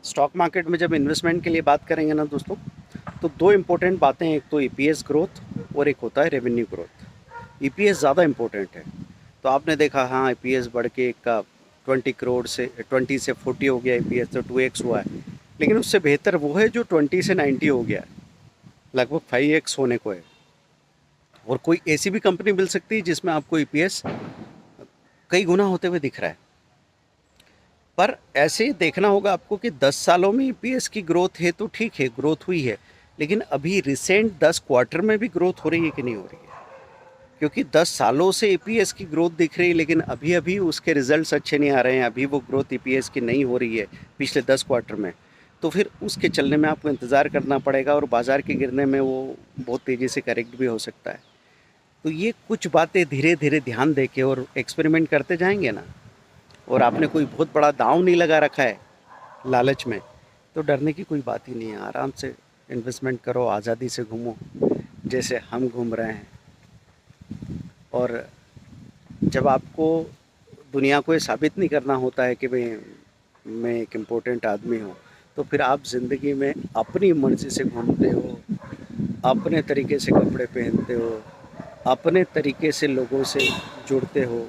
Stock market में जब investment के लिए बात करेंगे ना दोस्तों, तो दो इम्पोर्टेंट बातें हैं, एक तो ईपीएस ग्रोथ और एक होता है रेवेन्यू ग्रोथ। ईपीएस ज़्यादा इम्पोर्टेंट है। तो आपने देखा, हाँ, ईपीएस बढ़ के एक का 20 करोड़ से 20 से 40 हो गया, ईपीएस तो 2x हुआ है। लेकिन उससे बेहतर वो है जो 20 से 90 हो गया है, लगभग 5x होने को है। और कोई ऐसी भी कंपनी मिल सकती है जिसमें आपको ईपीएस कई गुना होते हुए दिख रहा है। पर ऐसे देखना होगा आपको कि 10 सालों में ईपीएस की ग्रोथ है तो ठीक है, ग्रोथ हुई है। लेकिन अभी रिसेंट 10 क्वार्टर में भी ग्रोथ हो रही है कि नहीं हो रही है? क्योंकि 10 सालों से ईपीएस की ग्रोथ दिख रही है, लेकिन अभी अभी उसके रिजल्ट्स अच्छे नहीं आ रहे हैं, अभी वो ग्रोथ ईपीएस की नहीं हो रही है पिछले 10 क्वार्टर में। तो फिर उसके चलने में आपको इंतज़ार करना पड़ेगा, और बाज़ार के गिरने में वो बहुत तेज़ी से करेक्ट भी हो सकता है। तो ये कुछ बातें धीरे धीरे ध्यान दे के और एक्सपेरिमेंट करते जाएंगे ना, और आपने कोई बहुत बड़ा दांव नहीं लगा रखा है लालच में, तो डरने की कोई बात ही नहीं है। आराम से इन्वेस्टमेंट करो, आज़ादी से घूमो जैसे हम घूम रहे हैं। और जब आपको दुनिया को ये साबित नहीं करना होता है कि भाई मैं एक इम्पोर्टेंट आदमी हूँ, तो फिर आप ज़िंदगी में अपनी मर्ज़ी से घूमते हो, अपने तरीके से कपड़े पहनते हो, अपने तरीके से लोगों से जुड़ते हो।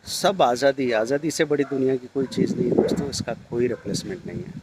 सब आज़ादी, आज़ादी से बड़ी दुनिया की कोई चीज़ नहीं है दोस्तों, इसका कोई रिप्लेसमेंट नहीं है।